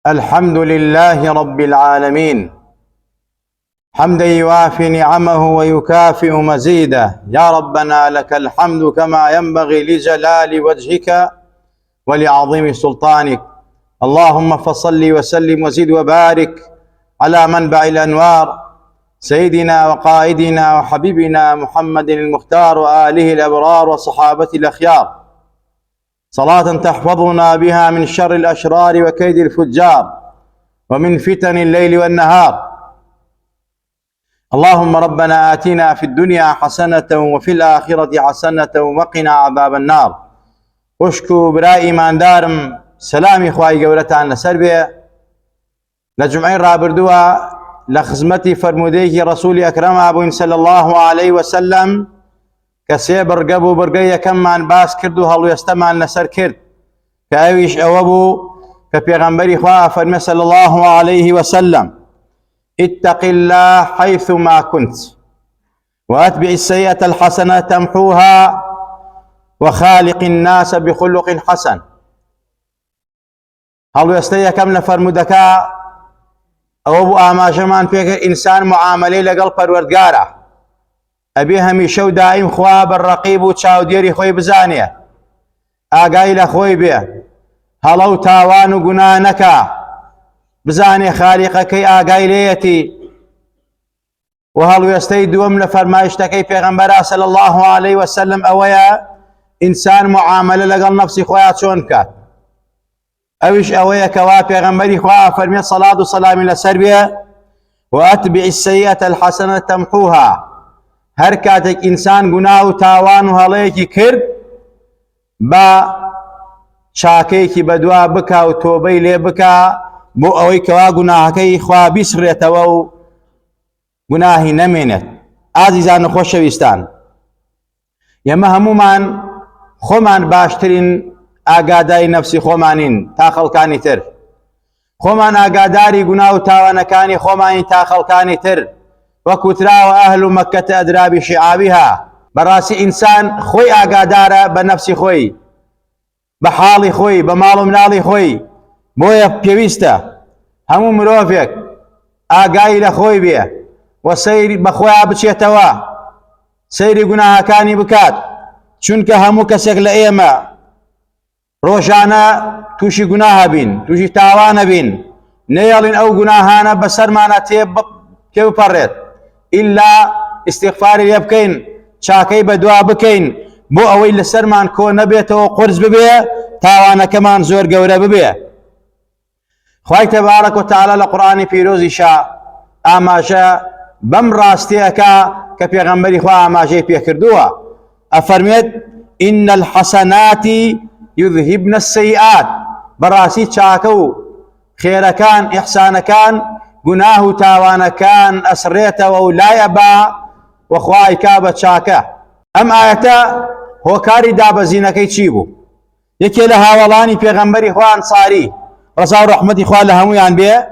الحمد لله رب العالمين حمدا يوافي نعمه ويكافئ مزيده. يا ربنا لك الحمد كما ينبغي لجلال وجهك ولعظيم سلطانك. اللهم فصل وسلم وزد وبارك على منبع الأنوار سيدنا وقائدنا وحبيبنا محمد المختار وآله الأبرار وصحابته الأخيار، صلاة تحفظنا بها من شر الأشرار وكيد الفجار ومن فتن الليل والنهار. اللهم ربنا آتنا في الدنيا حسنة وفي الآخرة حسنة وقنا عذاب النار. وشكو برائي من دارم سلامي خواهي قولتان لسربية لجمعين رابردوا لخزمتي فرموديك رسول أكرم أبوين صلى الله عليه وسلم كسي برقبو برقية كمان باس كردو هلو يستمان لسر كرد كأويش أوابو كبيغنبري خواه فرمي صلى الله عليه وسلم: اتق الله حيثما كنت وأتبع السيئة الحسنة تمحوها وخالق الناس بخلق حسن. هلو يستيا كم لفرمودكا أوابو آماجمان بيك إنسان معاملي لقل پروردگاره أبي هميشه دائم خواب الرقيب وتشاو ديري خوي بزانيه آقاي لخوي بيه هلو تاوان قنانكا بزاني خالقك آقاي ليتي. وهلو يستيد ومن فرمايشتكي پیغمبرا صلى الله عليه وسلم أويا إنسان معاملة لقل نفسي خويا شونكا أويش أويا كوا پیغمبري خواه فرمي صلاة وسلام لسربية وأتبع السيئة الحسنة تمحوها. هر کاتێک ئینسان گوناه و تاوان و هەڵەیەکی کرد بە چاکەیەکی بەدوا بکە و تۆبەی لێ بکە بۆ ئەوەی کەوا گوناهەکەی خوا بیسڕێتەوە و گوناهی نەمێنێت. ئازیزان و خۆشەویستان، ئێمە هەموومان خۆمان باشترین ئاگاداری نەفسی خۆمانین تا خەڵکانی تر، خۆمان ئاگاداری گوناه و تاوانەکانی خۆمانی تا خەڵکانی تر. وكترا أهل مكة أدرى بشعابها. براسي إنسان خوي أقادارة بنفسي خوي بحالي خوي بمال منالي خوي بويا بيويستا همو مروفيك آقاي لخوي بيه وسيري بخويا بچيتوا سيري قناها كاني بكات چونك همو كسيك لأيما روشانا توشي قناها بين توشي تاوانا بين نيالين أو قناهانا بسرمانا تيب كيف بريت إلا استغفاري يبكين شاكي بدوا بكين بو أوي لسرمان كو نبيته قرز ببيه تاوانا كمان زور قورة ببيه. خواهي تبارك وتعالى القرآن في روزي شاء آماشا بم راستيكا كبيغمبري خواه آماشي بيكردوا أفرميت: إن الحسنات يذهبن السيئات. براسي شاكو خير كان إحسان كان گناه تاوان كان أسريته ولا يبا وخواي كابت شاكه. أم آياتا هو كاري دابزينكي تشيبو يكي لها ولاني پیغمبري خوان صاري رسال رحمتي خوان لهمويان بيه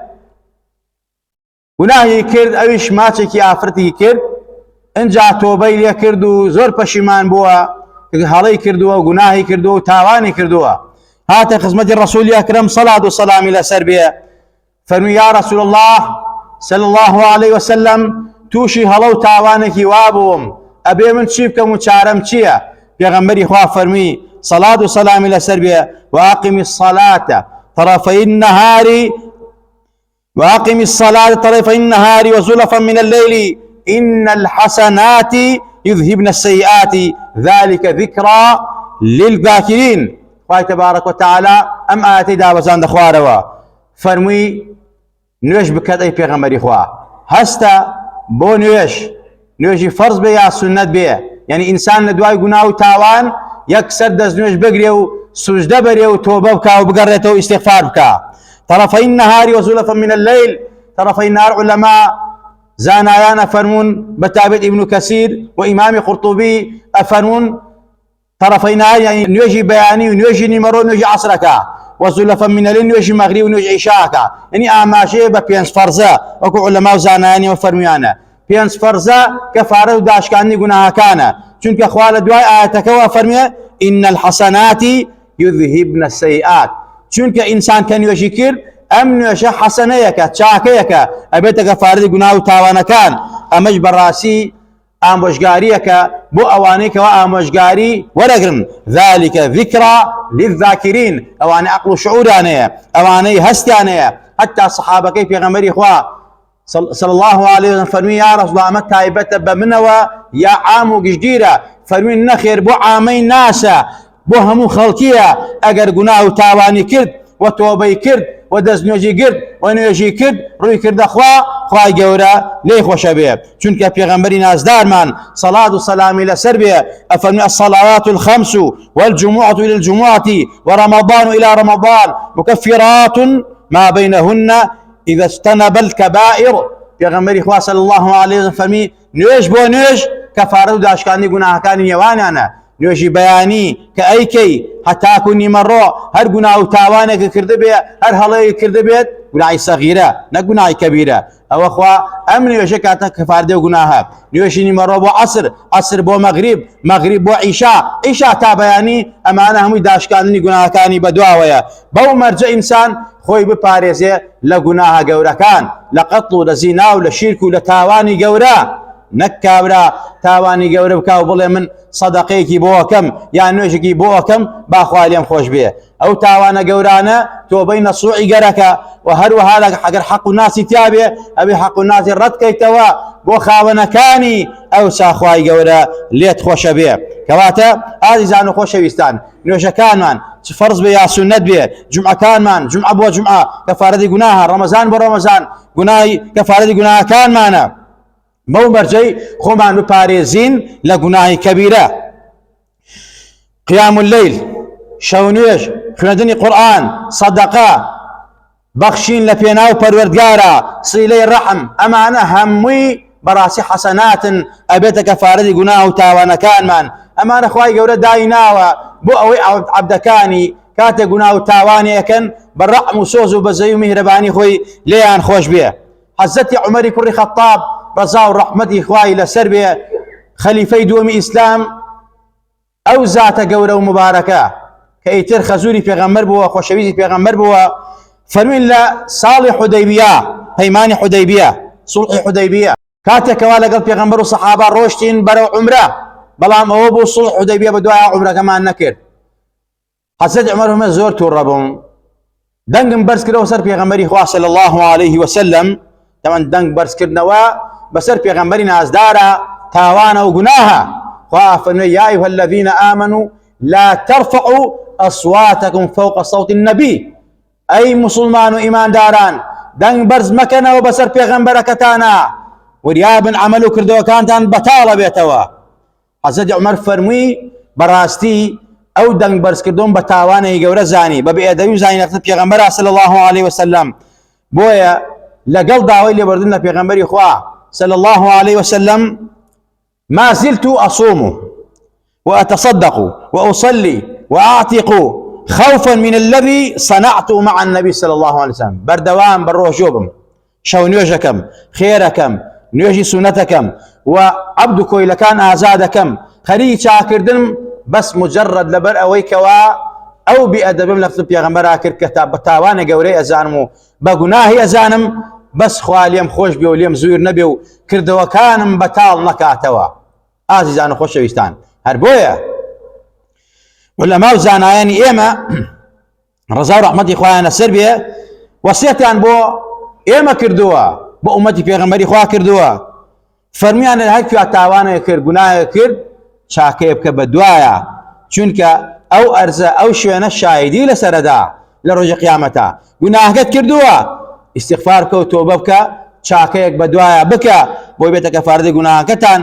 گناهي كرد اوش ماچكي آفرتي كرد انجا توبي لي كردو زور پشيمان بوا هلي كردو گناهي كردو تاواني كردو. هات خدمت الرسول أكرم صلاة والسلام إلى سربيه فرمي: يا رسول الله صلى الله عليه وسلم توشي هلو تاوانك وابوم أبي من تشيبكم وشارم تشيا. پیغمبري خواه فرمي صلاة وسلام إلى سربية: وأقم الصلاة طرفي النهار وزلفا من الليل إن الحسنات يذهبن السيئات ذلك ذكرى للذاكرين. خواه تبارك وتعالى أم آتي دابزان دخواروا فرمي نوێژ بکات ئەی پێغەمبەری خوا هەستە بۆ نوێژی فەرز بێ یا سنەت بێ. یعنی ئینسان لە دوای گوناه و تاوان یەکسەر دەست نوێژ بگرێ و سوژدە بەرێ و تۆبە بکا و بگەڕێتەوە و ئیستیغفار بکا. طرفي النهار وزلفا من الليل. طرفي النهار علماء زانایان ئەفەرمون بەتابێت ابن كثير وإمام قرطبي ئەفەرمون طرفي النهار يعني نوێژی بەیانی و نوێژی نیمەڕۆ نوێژی عەسرەکە وزلفا من الليل نوێژی مەغریب و نوێژی عیشاکە. يعني ئاماژەیە بە پێنج فەرزە وەکو علەما و زانایانی وەفەرمویانە پێنج فەرزە کەفارە و داشکاندنی گوناهەکانە چونکە خوا لە دوای ئاەتەکەوە فەرموێ: إن الحسنات يذهبن السيئات. چونکە ئینسان کە نوێژی کرد ئەم نوێژە حەسەنەیەکە چاکەیەکە ئەبێتە کەفارەتی گوناه و تاوانەکان ئەمەش بەڕاستی ئامۆژگاریەکە بۆ ئەوانەی کەوا ئامۆژگاری وەرەگرن ذلك ذكرى للذاكرين ئەوانەی عەقڵ و شعورانەیە ئەوانەی هەستیانەیە حتى سەحابەکەی پێغەمبەری خوا صلى الله عليه وسلم فرمي يا رسول الله أمت تايبت بمنوا يا عام وجديرة فرمي نخير بو عامي ناسا بو همو خلقية اگر قناه تاواني كرد وتوبي كرد ودزنوجي كرد ونوجي كرد روي كرد خوا جورا ليه خوش بيه چونك پیغمبري نازدار من صلاة والسلام إلى سربية أفرمي الصلوات الخمس والجمعة إلى الجمعة ورمضان إلى رمضان مكفرات ما بينهن إذا اجتنب الكبائر پیغمبری خوا صلی الله علیه وسلم فرمی نوێژ بۆ نوێژ کەفارەت و داشکاندنی گوناهەکانی نێوانیانە نوێژی بەیانی کە ئەیکەی هەتاکو نیمەڕۆ هەر گوناه و تاوانێکە کردبێ هەر هەڵەیەک کردبێت گوناهی سەغیرە نە گوناهی کەبیرە ئەوە خوا ئەم نوێژە کاتە کەفاردەی و گوناهە نوێژی نیمەڕۆ بۆ عەسر بۆ مەغریب بۆ عیشا تا بەیانی ئەمانە هەمووی داشکاندنی گوناهەکانی بەدواوەیە بەو مەرجە ئینسان خۆی بپارێزێ لە گوناهە گەورەکان لە قەتڵ و لە زینا و لە شیرک و لە تاوانی گەورە نەک کابرا تاوانی گەورە بکا و بڵێ من سەدەقەیەکی بۆ ئەکەم یان نوێژێکی بۆ ئەکەم باخوا لێم خۆش بێ ئەو تاوانە گەورانە تۆبەی نەسوعی گەرەکە و هەروەها ئەگەر حەق و ناسی تیابێ ئەبێ حەق و ناسی ڕەتکەیتەوە بۆ خاوەنەکانی ئەو ساخوای گەورە لێت خۆشە بێ کەواتە ئازیزان و خۆشەویستان نوێژەکانمان چ فەرز بێ یا سونەت بێ جومعەکانمان جومعە بۆ جومعە کەفارەتی گوناهە ڕەمەزان بۆ ڕەمەزان گوناهی کەفارەتی گوناهەکانمانە بەو مەرجەی خۆمان بپارێزین لە گوناهی کەبیرە قیام اللەیل شەو نوێژ خوێندنی قورئان سەدەقە بەخشین لە پێناو پەروەردگارە سیلەی ڕەحم ئەمانە هەمووی بەڕاستی حەسەناتن ئەبێتە کەفارەتی گوناه و تاوانەکانمان ئەمانە خوای گەورە دایناوە بۆ ئەوەی عەبدەکانی کاتێک گوناه و تاوانی ئەکەن بە ڕەحم و سۆز و بەزەی و میهرەبانی خۆی لێیان خۆش بێ حەزەتی عومەری کوڕی خەتاب ڕەزا و ڕەحمەتی خوای لەسەر بێ خەلیفەی دووەمی ئیسلام ئەو زاتە گەورە و مبارەکە کە ئیتر خەزوری پێغەمبەر بووە خۆشەویستی پێغەمبەر بووە فەرمووین لە ساڵی حودەیبیە پەیمانی حودەیبیە سوڵحی حودەیبیە کاتێکەوە لەگەڵ پێغەمبەر و سەحابە ڕۆشتین بەرەو عومرە بەڵام ئەوە بۆ سوڵح حودەیبیە بەدوای عومرەکەمان نەکرد حەزرەت عومەر هەمە زۆر تووڕە بووم دەنگم بەرز کردەوە سەر پێغەمبەری خوا صلی الله عليه وسلم دەمەند دەنگ بەرزکردنەوە بەسەر پێغەمبەری نازدارە تاوانە و گوناهە خوا فەرمووی یا ئەیها الذین آمنوا لا ترفعوا أصواتكم فوق صوت النبي أي مسلمان وإيمان داران دنگ برز مكنا وبسر پیغمبر كتانا وريابن عملو كردو كانتان بطالة بيتوا حضرت عمر فرموي براستي أو دنگ برز كردون بتاوانا يقور زاني ببي أدوي زاني نقصد پیغمبر صلى الله عليه وسلم بويا لقل دعوي اللي بردنا پیغمبر إخوة صلى الله عليه وسلم ما زلت أصوم وأتصدق وأصلي وأعتق خوفا من الذي صنعته مع النبي صلى الله عليه وسلم بردوام بروح جوبم شو نيوجكم خيركم نيوجي سنتكم وعبدك إذا كان آزادكم خلي شاكردن بس مجرد لبر أويكوا أو بأدب لفظ بيغمبر آكر كتاب بتاوان قوري أزانمو بقناهي أزانم بس خواليم خوش بيو ليم زوير نبيو كردوا كانم بتال نكاتوا آزيزان خوش ويستان هربويا علماء زانایانی ئێمە ڕەزا و ڕەحمەتی خوایانە سەر بێ وەسیەتیان بۆ ئێمە کردووە بۆ ئومەتی پێغەمبەری خوا کردووە فەرموویانە هەر کوێ تاوانێک کرد گوناهێک کرد چاکەیە بکە بە دوایە چونکە ئەو ئەرزە ئەو شوێنە شایدی لەسەرەدا لە ڕۆژی قیامەتە گوناهەکەت کردووە ئیستیغفار بکە و تۆبە بکە چاکەیەک بە دوایە بکە بۆی بێتە کەفارەتی گوناهەکەتان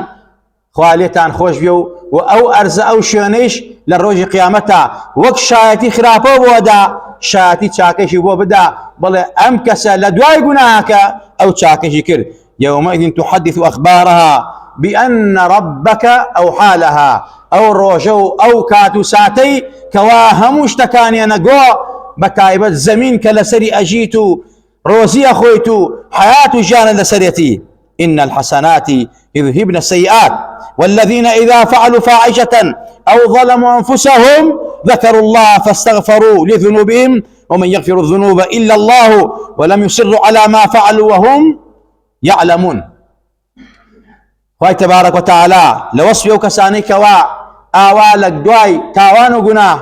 خوا لێتان خۆش بێ و ئەو ئەرزە ئەو شوێنەیش لە ڕۆژی قیامەتە وەک شایەتی خراپە بۆدا شایەتی چاکەشی بۆ بدا بڵێ ئەم کەسە لە دوای گوناهەکە ئەو چاکەشی کرد يومئذ تحدث أخبارها بأن ربك أوحى لها أو روجو أو كاتو ساتي كوا هموش تكاني نقو بتايبت زمين كلسري أجيتو روزي أخويتو حياة جانا لسريتي إن الحسنات يذهبن السيئات والذين إذا فعلوا فاحشة أو ظلموا أنفسهم ذكروا الله فاستغفروا لذنوبهم ومن يغفر الذنوب إلا الله ولم يصروا على ما فعلوا وهم يعلمون. خوای تبارك وتعالى لوصفه وكساني كوا آوالك دواي تاوان وقناه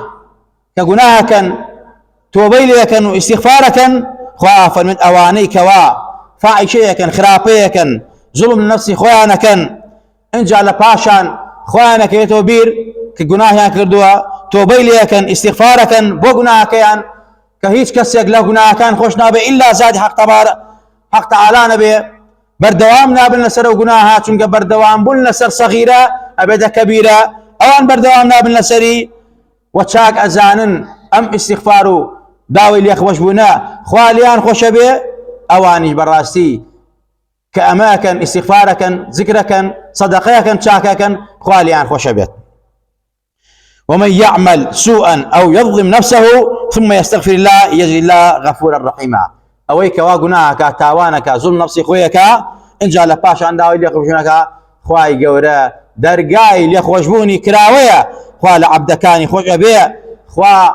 كقناه كان توبي لكن واستغفار كان خواه فرمت أواني كوا فاعشية كان خرابية كان ظلم لنفسي خوانا كان انجا لباشان خوانا كيتوبير كقناه كردوا توبي لكن استغفار كان بو قناه كان كهيج كسيق له قناه كان خوش نابي إلا زاد حق تعالى نبي بردوام نابل نسر وقناها چونك بردوام بل نسر صغيرة أبدا كبيرة أوان بردوام نابل نسري وشاك أزانن أم استغفارو داوي ليخ وشبنا خواليان خوش به أواني براستي كأماكن استغفاركن ذكركن صدقيكن شاككن خواليان خوش به. ومن يعمل سوءا أو يظلم نفسه ثم يستغفر الله يجد الله غفورا رحيما. أويك واقناك تاوانك ظلم نفسي خويك إن جاء لباش عن داوي ليخ وشبنك خواي قورا درقاي ليخ وشبوني كراوية خوال عبدكاني خوش به خوا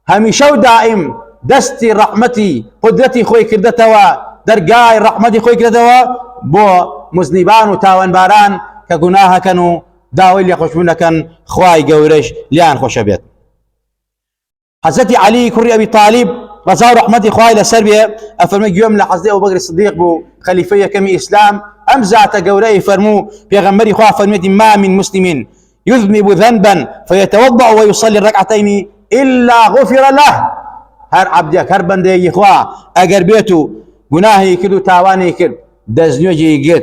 هميشه دائم دستي رحمتي قدرتي خوي كردتوا درقاي رحمتي خوي كردتوا بو مذنبان وتاوان باران كقناها كانوا داوي اللي خوشبونا كان خواي قوريش ليان خوش بيت. حضرتي علي كري أبي طالب رضا رحمتي خواي لسربيا أفرمي يوم لحظة أبو بكر الصديق بو خليفية كمي إسلام أمزعت قوري فرمو بيغمري خوا فرميتي ما من مسلم يذنب ذنبا فيتوضأ ويصلي الركعتين إلا غفر له. هر عبدك هر بندي يخوا أجر بيتو جناهي كدو تاواني كد دزنيوجي قد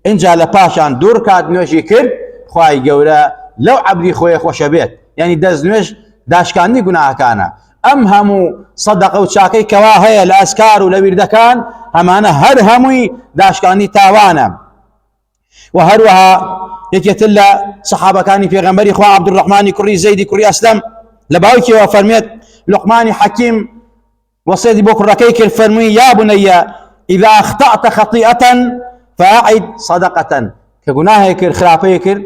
إن جاء لباشان دور كاد نيوجي كد خواي جورا لو عبدي خويا خوش بيت يعني دزنيوج داشكاني جناه كان أمهمو صدق وشاكي كواهي الأسكار ولويرد كان همانا هر همي داشكاني تاوانا. وهروها يتيتلا صحابة كاني في غنبري خوا عبد الرحمن كري زيدي كري أسلم لباوكي وفرميت لقمان حكيم وصيدي بكر ركيك الفرمي يا بني إذا أخطأت خطيئة فأعد صدقة كجناهك الخرافيك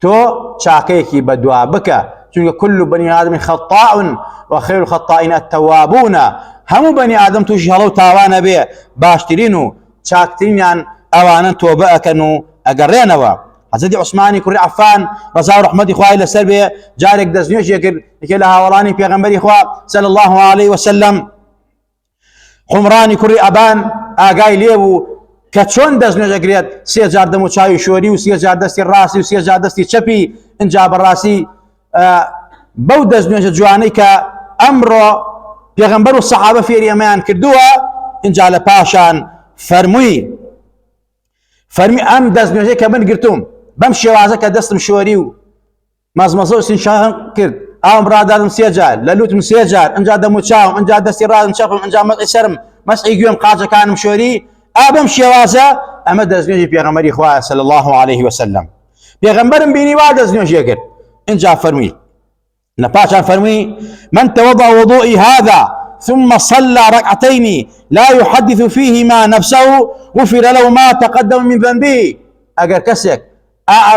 تو شاكيكي بدوا بك چونك كل بني آدم خطاء وخير الخطائين التوابون. هم بني آدم توشي هلو تاوانا بيه باشترينو شاكتين يعني أوانا توبأ كانوا أقرينوا. حضرت عثماني كري عفان رضا رحمتي خواه إلى سربية جارك دزنيوش يكر لها ولاني بيغنبري خواه صلى الله عليه وسلم حمراني كري أبان آقاي ليبو كتشون دزنيوش يكريت 3000 دمو چاوي شوري و 3000 دستي راسي و 3000 دستي چپي انجاب الراسي بو دزنيوش جواني كأمرو بيغنبرو الصحابة في ريمان كردوها انجال باشان فرمي أم دزنيوش كمن قرتوم بمشي وازك دستم شوريو مزمزو سنشان كرد أم برادر مسيجار للوت مسيجار انجا دمو تشاوم انجا دستي راد نشافم انجا مسعي سرم مسعي قيوم قاجة كان مشوري بمشي وازا أما دزنيوش بيغمبري خواه صلى الله عليه وسلم بيغمبرم بيني واد دزنيوش يكر انجا فرمي نباشان فرمي من توضأ وضوئي هذا ثم صلى ركعتين لا يحدث فيهما نفسه غفر له ما تقدم من ذنبه. اگر كسك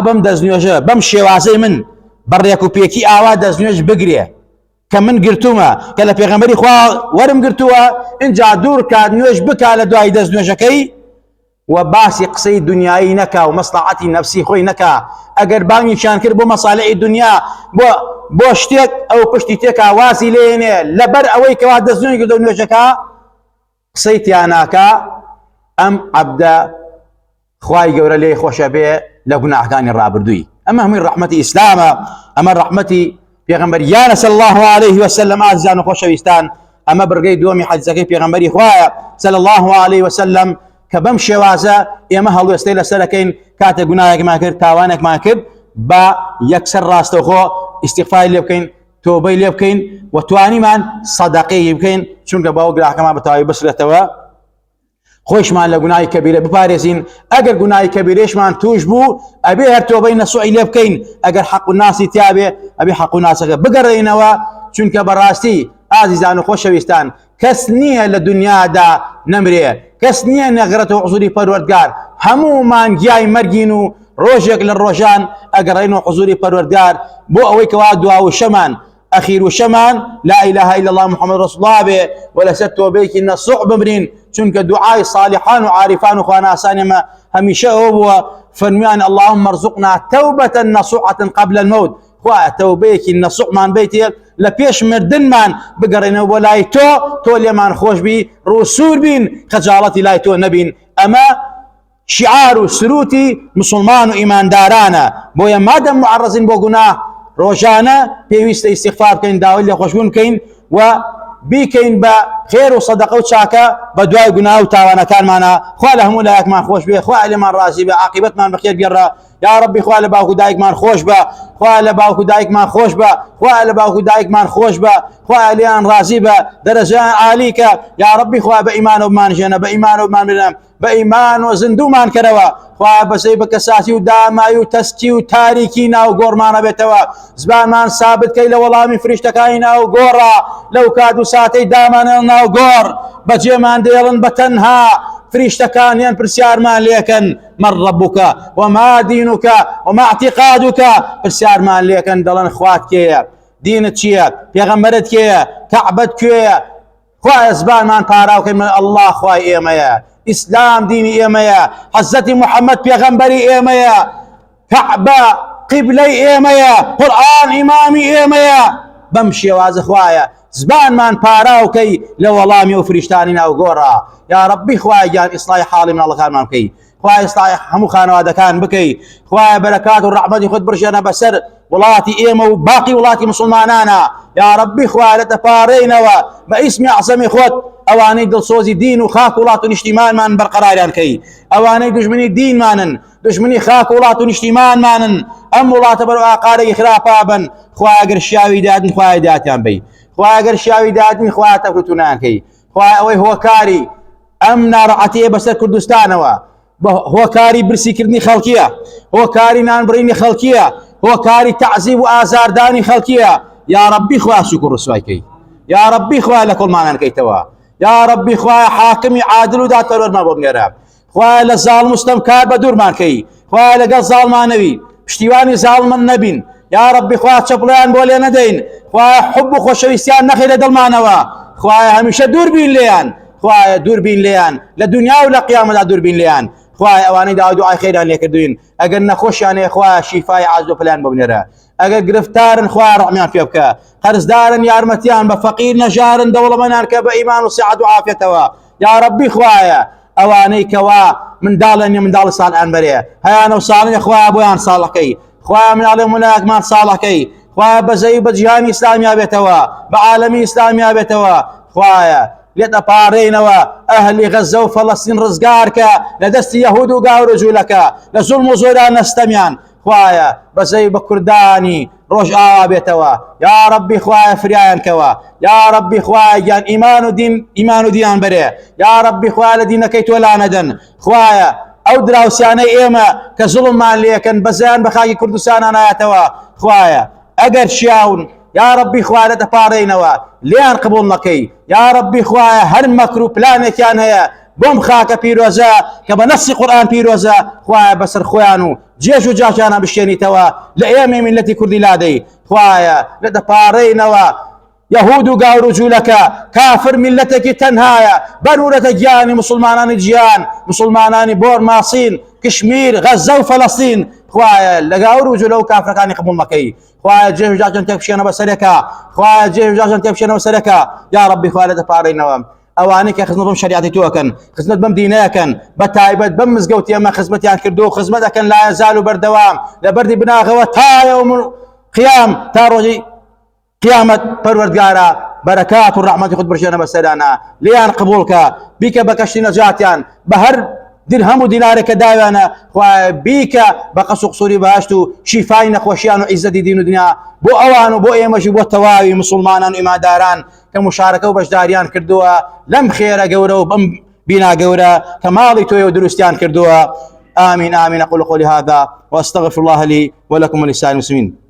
بم دزنيوش بمشي واسي من بريكو بيكي آوا دزنيوش بقريه كمن قرتوما كلا بيغمبري خواه ورم قرتوها انجا دور كادنيوش بكا لدواي دزنيوشكي وباسي قصي دنياي نكا ومصلحتي نفسي خوي نكا اگر باني شان كر بو مصالح الدنيا بو شتيك او پشتيتك واسي لينه لبر اوي كوا دزنيوش دنيوشكا قصيتي اناكا ام عبدا خواي قورا لي خوشا بيه لقناع كان الرابردوي. اما هم رحمتي اسلام اما رحمتي پیغمبر يانا صلى الله عليه وسلم ازان خوشا بيستان اما برقي دومي حج زكي پیغمبري خوايا صلى الله عليه وسلم كبم شوازا اما هلو استيل سلكين كاتا قناعك ما كر تاوانك ما كر با يكسر راستو خو استغفار اللي بكين توبه اللي بكين وتواني من صدقي يبكين شنك باوق الاحكام بتاعي بس لتوا خوش مان لقناعي كبيرة ببارزين اگر قناعي كبيريش مان توجبو ابي هرتو بين السوء اللي بكين اگر حق الناس تيابي ابي حق الناس بقرينوا شنك براستي عزيزان خوش بيستان كسنيه للدنيا دا نمريه كسنيه نغرته حضوري پروردگار همو مان جاي مرجينو روجك للروجان اقرينو حضوري پروردگار بو اوي كوا دعاء وشمان أخير وشمان لا إله إلا الله محمد رسول الله به ولا ست وبيك إن صعب برين چونك دعاء صالحان وعارفان وخوانا سانما هميشه هو فرميان اللهم ارزقنا توبة نصوحة قبل الموت خوا توبيك النصوح من بيتي لبيش مردن من بقرين ولاي تو لمن خوش بي رسول بين خجالتي لاي تو نبين أما شعار سروتي مسلمان وإيمان دارانا بويا مادام معرضين بو گناه روجانا بيويست استغفار كين داوي اللي خوشبون كين و بيكين بخير وصدقه وشاكا بدواي قناه وتاوانا كان معنا خوالهم ولايك ما خوش به خوالي من راسي به عاقبت من بخير بيرا يا ربي خوال باوكو دايك من خوش به خوال باوكو دايك من خوش به خوال باوكو دايك من خوش به خوالي ان راسي به درجة عاليك يا ربي خوال بإيمان وبمان جنة بإيمان وبمان بنا بإيمان وزندو مان كروا خواه بسي بكساسي وداماي وتسكي وتاريكينا وقورمانا بيتوا زبان مان ثابت كي والله من فريشتكاينا وقورا لو كادو ساتي دامانا وقور بجي مان ديلن بتنها فريشتكان ين برسيار مان ليكن من ربك وما دينك وما اعتقادك برسيار مان ليكن دلن خوات كيه دينت چيه پیغمبرت كيه كعبت كيه خواه زبان مان پاراو كي من الله خواه ايمايا اسلام ديني ايمايا حضرت محمد پیغمبري ايمايا كعبة قبلي ايمايا قرآن امامي ايمايا بمشي واز خوايا زبان من پاراو كي لو الله وفريشتانينا وقورا يا ربي خوايا جان اصلاح حالي من الله كان مامكي خوايا اصلاح همو خانواده كان بكي خوايا بركات والرحمة خد برشنا بسر ولاتي ايما وباقي ولاتي مسلمانانا يا ربي خوايا لتفارينا باسم اعظم خود اواني دلسوزي دين وخاك ولاتو نشتيمان مان برقرار كي اواني دجمني دين مانن دجمني خاك ولاتو نشتيمان مانن ام ولات برو اقاري خرافابن خوايا قرشاوي دادن خوايا داتيان بي خوايا قرشاوي دادن خوايا تفرتونان كي خوايا اوي هو كاري ام نارعتي بس كردستانوا هو كاري برسي كردني خلقيه هو كاري نان بريني خلقيه هو كاري تعذيب وآزار داني خلقيه يا ربي خوايا شكر رسوايكي يا ربي خوايا لكل معنى كيتوا يا ربي خوايا حاكمي عادل ودات ترور ما بغيرها خوايا لظالم مستمكار بدور مانكي خوايا لقى ظالم نبي پشتیوانی ظالم النبين يا ربي خوايا چپليان بولي ندين خوايا حب خوشويستيان نخير دلمانوا خوايا هميشه دور بين ليان خوايا دور بين ليان لدنيا ولا قيامة دور بين ليان خوايا اواني دعاء خير عليك دوين اگر نخوش يعني خوايا شفاي عزو فلان ببنيرا اگر گرفتار خوايا رحميان في ابكا قرضدار يارمتيان بفقير نجار دولة منان كبايمان وصعد وعافيتوا يا ربي خوايا اواني كوا من دالني من دال صالح انبريه هيا انا وصالح خوايا ابويان صالحكي خوايا من عليهم هناك ما صالحكي خوايا بزي بجهاني اسلامي بيتوا بعالمي اسلامي بيتوا خوايا لتبارينوا اهل غزه وفلسطين رزقارك لدست يهود وقاو رجولك لظلم وزوران نستميان خوايا بزي بكرداني روش بيتوا يا ربي خوايا فريان كوا يا ربي خوايا جان ايمان دين بريه يا ربي خوايا لدينك يتولى ندن خوايا او دراوسياني ايما كظلم مال ليكن بزيان بخاي كردستان انا يتوا خوايا اگر شاون يا ربي خوايا لتبارينوا ليان قبول نكي يا ربي خوايا هر مكرو بلانك كان هي بوم خاك بيروزا كبنص قرآن بيروزا خوايا بسر خوانو جيش وجاشانا بشيني توا لأيامي من التي كردي لادي خوايا لتبارينوا يهود قاو رجولك كافر ملتك تنهايا بنورة جياني مسلمانان جيان مسلمانان بور ماصين كشمير غزة وفلسطين خوايا لقاو رجولو كافر كان يقبل مكي خوايا جيش وجاشان تفشينا بسركا خوايا جيش وجاشان تفشينا بسركا يا ربي خوايا لتبارينوا اوانيك خزنت بم شريعتي توكن خزنت بم ديناكن بتايبت بم مزقوتي اما خزمتي عن كردو خزمتك لا يزال بردوام لبردي بناغه تا يوم القيام تاروجي قيامة پروردگارا بركات والرحمة خد برشنا بسدانا ليان قبولك بك بكشتي نجاتيان بهر درهم ودينار كدايانا وبيك بقصق صوري بهاشتو شفاين خوشيان وعزة دين ودنيا بو اوان وبو ايمش بو تواوي مسلمان وإما داران كمشاركة وبشداريان كردوها لم خير قورا وبم بنا قورا كماضي توي ودروستيان كردوها آمين آمين أقول قولي هذا وأستغفر الله لي ولكم ولسائر المسلمين.